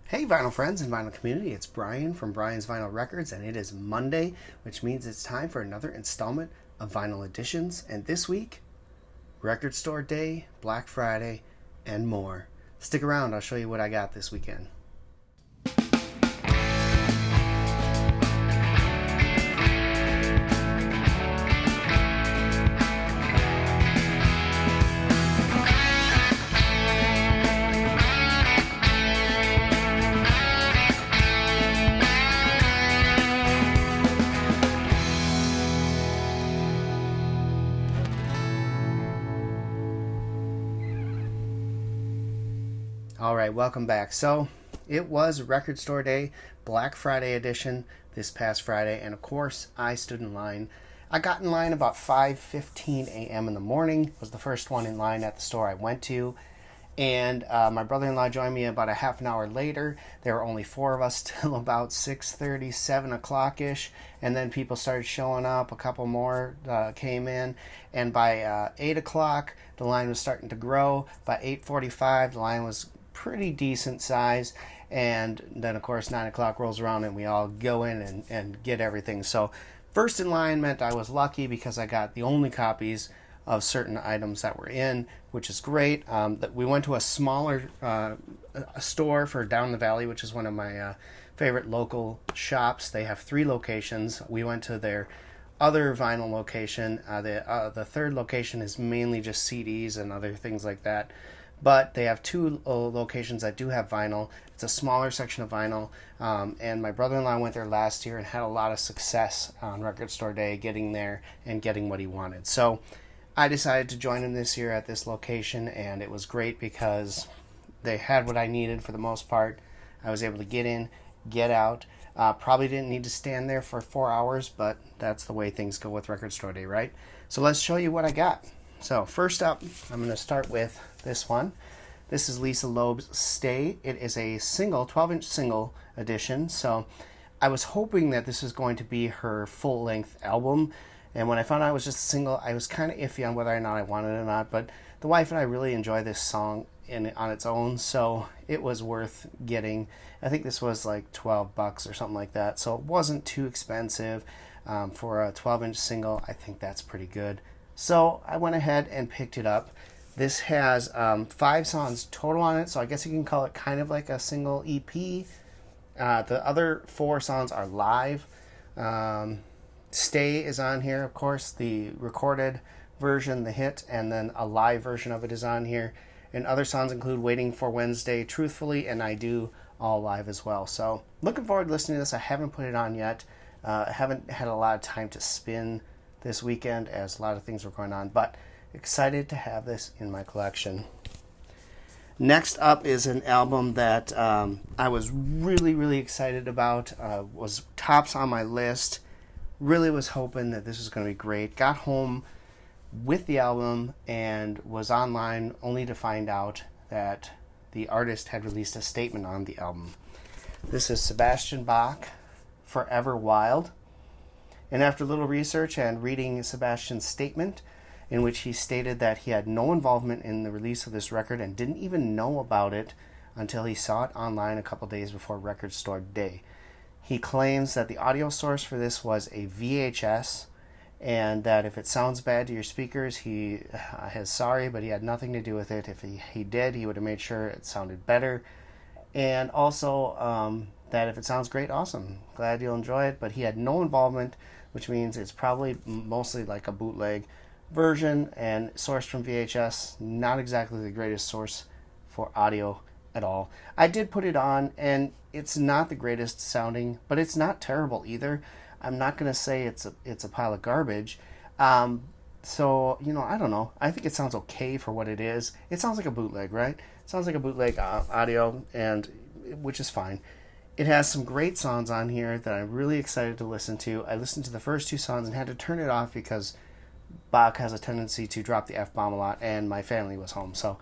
Hey vinyl friends and vinyl community, it's Brian from Brian's Vinyl Records, and it is Monday, which means it's time for another installment of Vinyl Editions, and this week, Record Store Day, Black Friday, and more. Stick around, I'll show you what I got this weekend. Alright, welcome back. So, it was Record Store Day, Black Friday edition this past Friday, and of course, I stood in line. I got in line about 5:15 a.m. in the morning, was the first one in line at the store I went to, and my brother-in-law joined me about a half an hour later. There were only four of us till about 6:30, 7 o'clock-ish, and then people started showing up. A couple more came in, and by 8 o'clock, the line was starting to grow. By 8:45, the line was pretty decent size, and then of course 9 o'clock rolls around and we all go in and get everything. So first in line meant I was lucky because I got the only copies of certain items that were in, which is great. We went to a smaller store for Down the Valley, which is one of my favorite local shops. They have 3 locations. We went to their other vinyl location. The third location is mainly just CDs and other things like that. But they have 2 locations that do have vinyl. It's a smaller section of vinyl. And my brother-in-law went there last year and had a lot of success on Record Store Day getting there and getting what he wanted. So I decided to join him this year at this location, and it was great because they had what I needed for the most part. I was able to get in, get out. Probably didn't need to stand there for 4 hours, but that's the way things go with Record Store Day, right? So let's show you what I got. So first up, I'm going to start with this one. This is Lisa Lobes' Stay. It is a single, 12-inch single edition. So I was hoping that this was going to be her full-length album. And when I found out it was just a single, I was kind of iffy on whether or not I wanted it or not. But the wife and I really enjoy this song on its own, so it was worth getting. I think this was like $12 or something like that. So it wasn't too expensive for a 12-inch single. I think that's pretty good. So I went ahead and picked it up. This has 5 songs total on it, so I guess you can call it kind of like a single EP. The other 4 songs are live. Stay is on here, of course, the recorded version, the hit, and then a live version of it is on here. And other songs include Waiting for Wednesday, Truthfully, and I Do, all live as well. So looking forward to listening to this. I haven't put it on yet. I haven't had a lot of time to spin this weekend as a lot of things were going on, but excited to have this in my collection. Next up is an album that I was really excited about, was tops on my list. Really was hoping that this was going to be great. Got home with the album and was online only to find out that the artist had released a statement on the album. This is Sebastian Bach, Forever Wild. And after a little research and reading Sebastian's statement, in which he stated that he had no involvement in the release of this record and didn't even know about it until he saw it online a couple days before Record Store Day. He claims that the audio source for this was a VHS, and that if it sounds bad to your speakers, he is sorry, but he had nothing to do with it. If he did, he would have made sure it sounded better. And also that if it sounds great, awesome. Glad you'll enjoy it, but he had no involvement, which means it's probably mostly like a bootleg version and sourced from VHS. Not exactly the greatest source for audio at all. I did put it on, and it's not the greatest sounding, but it's not terrible either. I'm not going to say it's a pile of garbage. So, I don't know. I think it sounds okay for what it is. It sounds like a bootleg, right? It sounds like a bootleg audio, and which is fine. It has some great songs on here that I'm really excited to listen to. I listened to the first 2 songs and had to turn it off because Bach has a tendency to drop the F-bomb a lot, and my family was home. So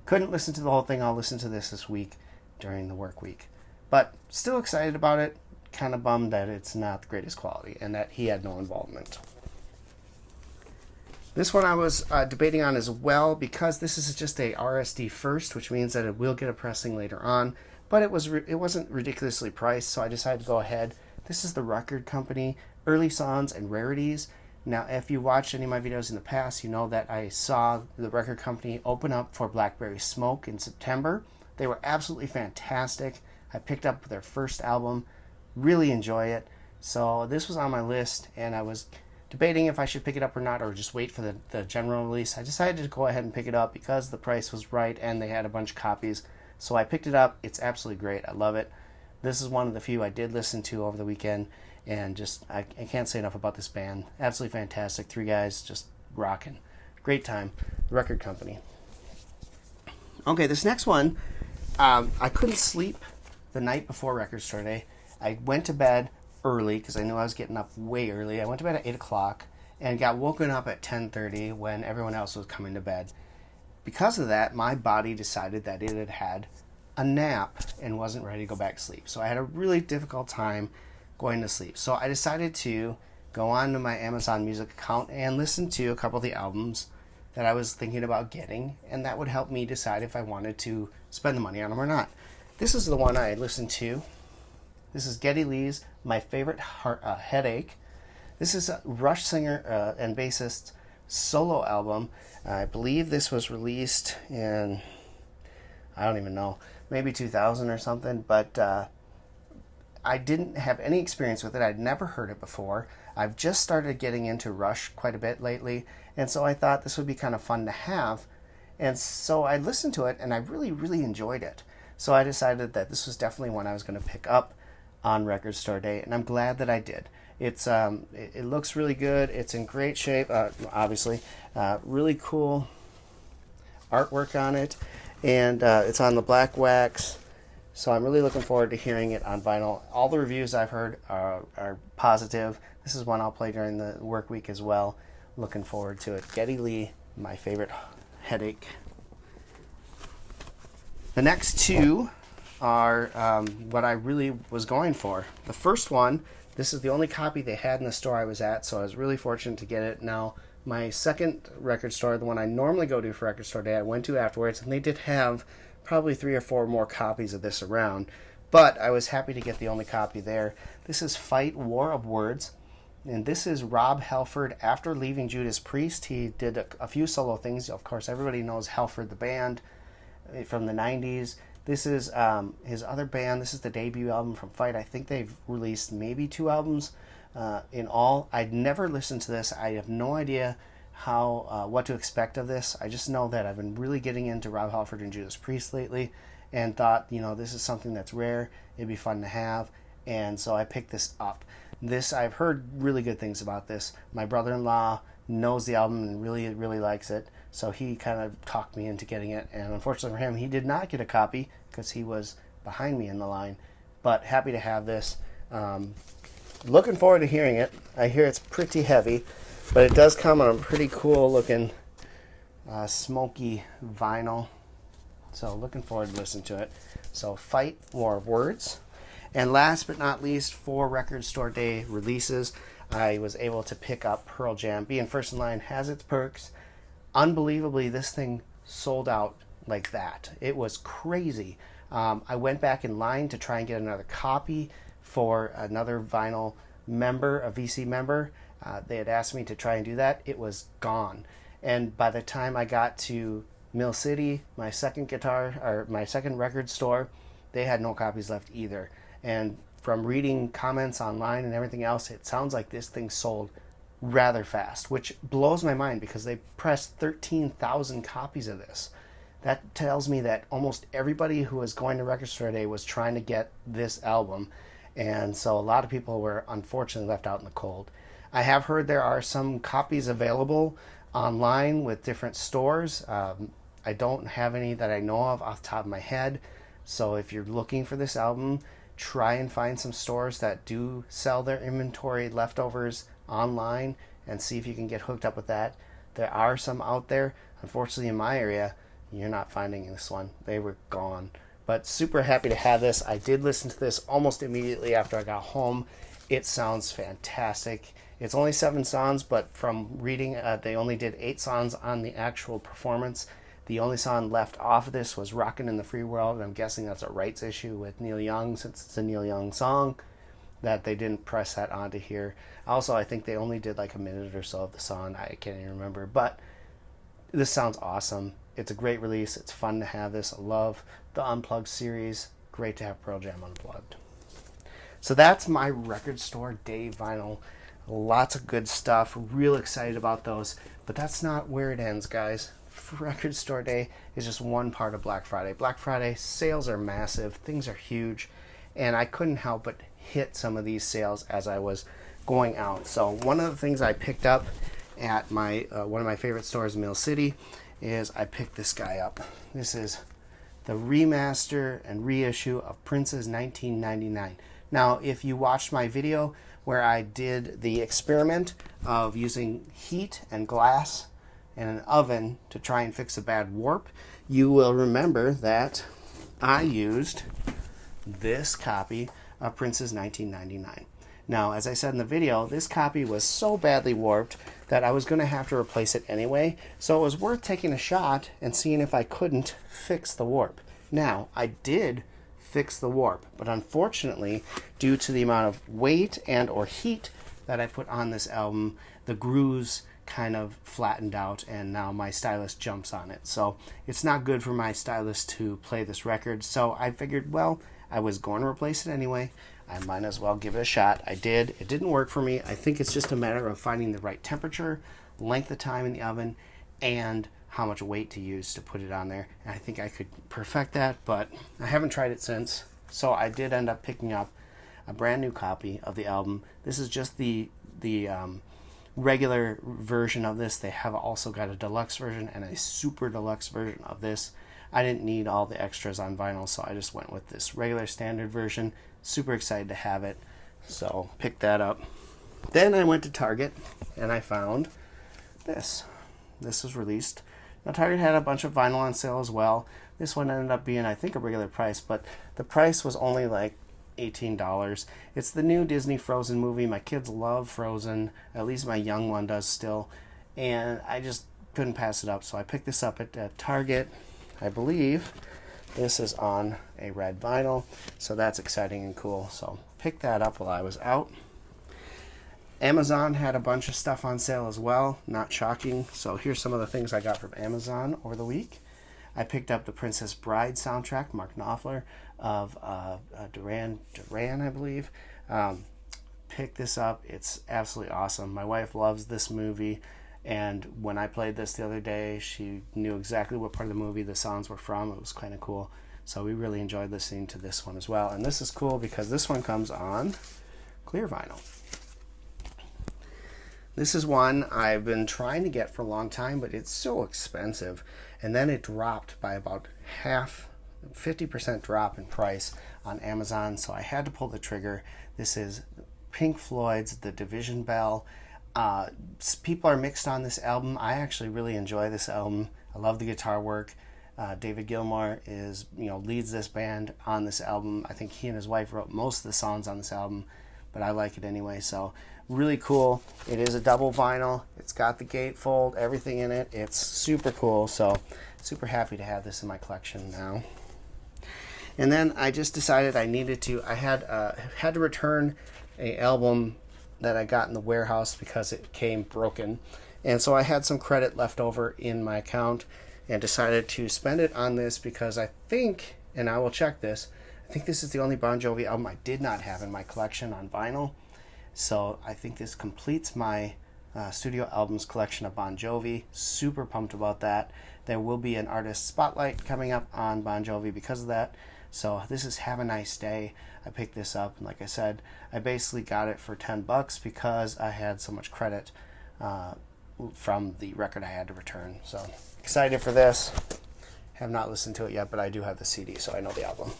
couldn't listen to the whole thing. I'll listen to this week during the work week. But still excited about it. Kind of bummed that it's not the greatest quality and that he had no involvement. This one I was debating on as well because this is just a RSD first, which means that it will get a pressing later on. but it wasn't ridiculously priced, so I decided to go ahead. This is the record company, Early Songs and Rarities. Now, if you watched any of my videos in the past, you know that I saw the record company open up for Blackberry Smoke in September. They were absolutely fantastic. I picked up their first album, really enjoy it. So this was on my list, and I was debating if I should pick it up or not, or just wait for the general release. I decided to go ahead and pick it up because the price was right and they had a bunch of copies. So I picked it up. It's absolutely great. I love it. This is one of the few I did listen to over the weekend, and just I can't say enough about this band. Absolutely fantastic. 3 guys just rocking. Great time. Record company. Okay, this next one, I couldn't sleep the night before Record Store Day. I went to bed early because I knew I was getting up way early. I went to bed at 8 o'clock and got woken up at 10:30 when everyone else was coming to bed. Because of that, my body decided that it had had a nap and wasn't ready to go back to sleep. So I had a really difficult time going to sleep. So I decided to go on to my Amazon Music account and listen to a couple of the albums that I was thinking about getting, and that would help me decide if I wanted to spend the money on them or not. This is the one I listened to. This is Geddy Lee's My Favorite Headache. This is a Rush singer and bassist solo album. I believe this was released in, I don't even know, maybe 2000 or something, but I didn't have any experience with it. I'd never heard it before. I've just started getting into Rush quite a bit lately, and so I thought this would be kind of fun to have. And so I listened to it, and I really, really enjoyed it. So I decided that this was definitely one I was going to pick up on Record Store Day, and I'm glad that I did. It looks really good. It's in great shape, obviously. Really cool artwork on it, and it's on the black wax. So I'm really looking forward to hearing it on vinyl. All the reviews I've heard are positive. This is one I'll play during the work week as well. Looking forward to it. Geddy Lee, My Favorite Headache. The next two are what I really was going for. The first one, this is the only copy they had in the store I was at, so I was really fortunate to get it. Now, my second record store, the one I normally go to for Record Store Day, I went to afterwards, and they did have probably 3 or 4 more copies of this around, but I was happy to get the only copy there. This is Fight War of Words, and this is Rob Halford after leaving Judas Priest. He did a few solo things. Of course, everybody knows Halford the band from the 90s. This is his other band. This is the debut album from Fight. I think they've released maybe 2 albums in all. I'd never listened to this. I have no idea what to expect of this. I just know that I've been really getting into Rob Halford and Judas Priest lately, and thought, this is something that's rare. It'd be fun to have, and so I picked this up. I've heard really good things about this. My brother-in-law knows the album and really, really likes it, so he kind of talked me into getting it, and unfortunately for him, he did not get a copy because he was behind me in the line, but happy to have this. Looking forward to hearing it. I hear it's pretty heavy, but it does come on a pretty cool looking smoky vinyl, so looking forward to listening to it. So Fight War of Words. And last but not least, for Record Store Day releases, I was able to pick up Pearl Jam. Being first in line has its perks. Unbelievably, this thing sold out like that. It was crazy. I went back in line to try and get another copy for another vinyl member, a VC member. They had asked me to try and do that. It was gone. And by the time I got to Mill City, my second record store, they had no copies left either. And from reading comments online and everything else, it sounds like this thing sold rather fast, which blows my mind because they pressed 13,000 copies of this. That tells me that almost everybody who was going to Record Store Day was trying to get this album, and so a lot of people were unfortunately left out in the cold. I have heard there are some copies available online with different stores. I don't have any that I know of off the top of my head, so if you're looking for this album, try and find some stores that do sell their inventory leftovers online and see if you can get hooked up with that. There are some out there. Unfortunately, in my area, you're not finding this one. They were gone. But super happy to have this. I did listen to this almost immediately after I got home. It sounds fantastic. It's only 7 songs, but from reading, they only did 8 songs on the actual performance. The only song left off of this was Rockin' in the Free World, and I'm guessing that's a rights issue with Neil Young, since it's a Neil Young song, that they didn't press that onto here. Also, I think they only did like a minute or so of the song. I can't even remember, but this sounds awesome. It's a great release. It's fun to have this. I love the Unplugged series. Great to have Pearl Jam Unplugged. So that's my Record Store Day vinyl. Lots of good stuff. Real excited about those. But that's not where it ends, guys. Record Store Day is just one part of Black Friday. Black Friday sales are massive. Things are huge. And I couldn't help but hit some of these sales as I was going out. So one of the things I picked up at my one of my favorite stores in Mill City is I picked this guy up. This is the remaster and reissue of Prince's 1999. Now, if you watched my video where I did the experiment of using heat and glass and an oven to try and fix a bad warp, you will remember that I used this copy of Prince's 1999. Now, as I said in the video, this copy was so badly warped that I was going to have to replace it anyway, so it was worth taking a shot and seeing if I couldn't fix the warp. Now, I did fix the warp, but unfortunately, due to the amount of weight and or heat that I put on this album, the grooves kind of flattened out, and now my stylus jumps on it. So it's not good for my stylus to play this record, so I figured, well, I was going to replace it anyway. I might as well give it a shot. I did. It didn't work for me. I think it's just a matter of finding the right temperature, length of time in the oven, and how much weight to use to put it on there. And I think I could perfect that, but I haven't tried it since. So I did end up picking up a brand new copy of the album. This is just the regular version of this. They have also got a deluxe version and a super deluxe version of this. I didn't need all the extras on vinyl, so I just went with this regular standard version. Super excited to have it, so picked that up. Then I went to Target and I found this. This was released. Now, Target had a bunch of vinyl on sale as well. This one ended up being, I think, a regular price, but the price was only like $18. It's the new Disney Frozen movie. My kids love Frozen, at least my young one does still, and I just couldn't pass it up, so I picked this up at Target. I believe this is on a red vinyl, so that's exciting and cool. So picked that up while I was out. Amazon had a bunch of stuff on sale as well, not shocking. So here's some of the things I got from Amazon over the week. I picked up the Princess Bride soundtrack, Mark Knopfler of Duran, I believe. Picked this up. It's absolutely awesome. My wife loves this movie, and when I played this the other day, she knew exactly what part of the movie the songs were from. It was kind of cool. So we really enjoyed listening to this one as well. And this is cool because this one comes on clear vinyl. This is one I've been trying to get for a long time, but it's so expensive. And then it dropped by about 50% drop in price on Amazon, so I had to pull the trigger. This is Pink Floyd's The Division Bell. People are mixed on this album. I actually really enjoy this album. I love the guitar work. David Gilmour leads this band on this album. I think he and his wife wrote most of the songs on this album, but I like it anyway. So really cool. It is a double vinyl. It's got the gatefold, everything in it. It's super cool. So super happy to have this in my collection now. And then I just decided I needed to. I had to return a album that I got in the warehouse because it came broken, and so I had some credit left over in my account and decided to spend it on this because I think, and I will check this, I think this is the only Bon Jovi album I did not have in my collection on vinyl. So I think this completes my studio albums collection of Bon Jovi. Super pumped about that. There will be an artist spotlight coming up on Bon Jovi because of that. So this is Have a Nice Day. I picked this up, and like I said, I basically got it for $10 because I had so much credit from the record I had to return. So excited for this. Have not listened to it yet, but I do have the CD, so I know the album.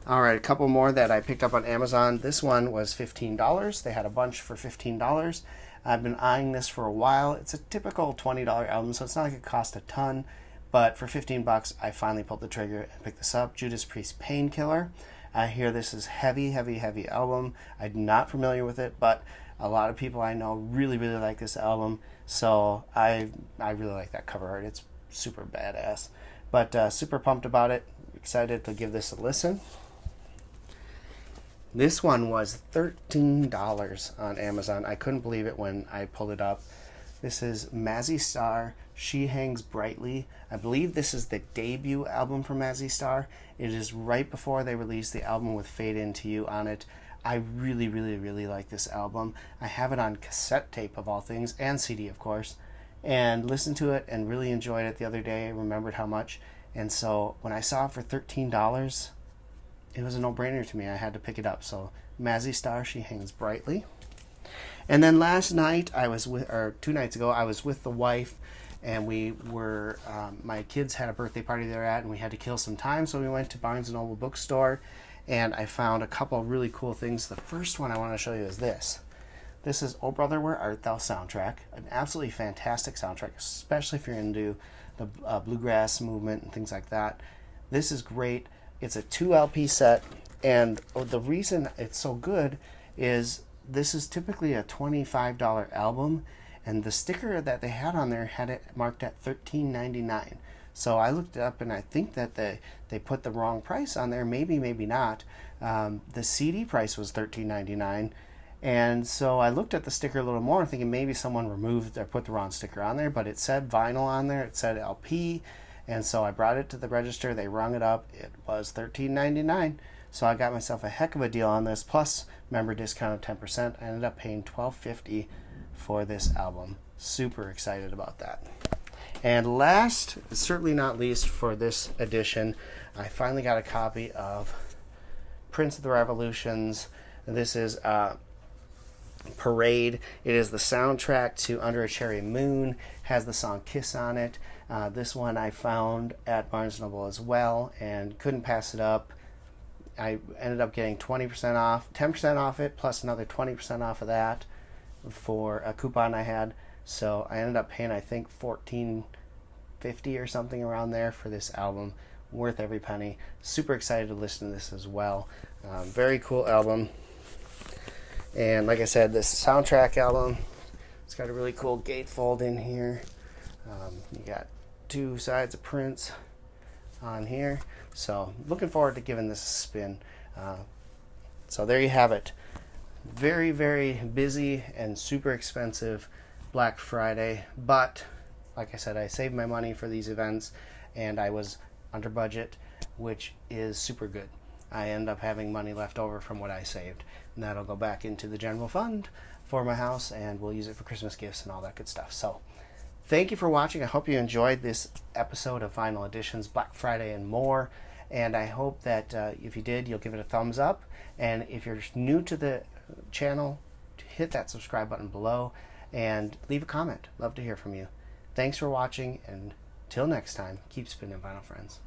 All right, a couple more that I picked up on Amazon. This one was $15. They had a bunch for $15. I've been eyeing this for a while. It's a typical $20 album, so it's not like it cost a ton. But for $15, I finally pulled the trigger and picked this up. Judas Priest Painkiller. I hear this is heavy album. I'm not familiar with it, but a lot of people I know really, really like this album. So I really like that cover art. It's super badass. But super pumped about it. Excited to give this a listen. This one was $13 on Amazon. I couldn't believe it when I pulled it up. This is Mazzy Star, She Hangs Brightly. I believe this is the debut album from Mazzy Star. It is right before they released the album with Fade Into You on it. I really, really, really like this album. I have it on cassette tape of all things, and CD of course, and listened to it and really enjoyed it the other day. I remembered how much. And so when I saw it for $13, it was a no-brainer to me. I had to pick it up. So Mazzy Star, She Hangs Brightly. And then last night, or 2 nights ago, I was with the wife, and we were, my kids had a birthday party they're at, and we had to kill some time, so we went to Barnes & Noble bookstore, and I found a couple of really cool things. The first one I want to show you is this. This is Oh Brother, Where Art Thou soundtrack. An absolutely fantastic soundtrack, especially if you're into the bluegrass movement and things like that. This is great. It's a 2 LP set, and the reason it's so good is this is typically a $25 album, and the sticker that they had on there had it marked at $13.99. So I looked it up, and I think that they put the wrong price on there. Maybe, maybe not. The CD price was $13.99, and so I looked at the sticker a little more, thinking maybe someone removed or put the wrong sticker on there, but it said vinyl on there. It said LP. And so I brought it to the register. They rung it up. It was $13.99. So I got myself a heck of a deal on this. Plus, member discount of 10%. I ended up paying $12.50 for this album. Super excited about that. And last, certainly not least for this edition, I finally got a copy of Prince of the Revolution's. This is Parade. It is the soundtrack to Under a Cherry Moon. Has the song Kiss on it. This one I found at Barnes & Noble as well and couldn't pass it up. I ended up getting 20% off, 10% off it, plus another 20% off of that for a coupon I had. So I ended up paying, I think, $14.50 or something around there for this album. Worth every penny. Super excited to listen to this as well. Very cool album. And like I said, this soundtrack album, it's got a really cool gatefold in here. You got 2 sides of Prince on here. So looking forward to giving this a spin. So there you have it. Very, very busy and super expensive Black Friday. But like I said, I saved my money for these events and I was under budget, which is super good. I end up having money left over from what I saved. And that'll go back into the general fund for my house, and we'll use it for Christmas gifts and all that good stuff. So thank you for watching. I hope you enjoyed this episode of Vinyl Editions, Black Friday and more. And I hope that if you did, you'll give it a thumbs up. And if you're new to the channel, hit that subscribe button below and leave a comment. Love to hear from you. Thanks for watching, and till next time, keep spinning vinyl, friends.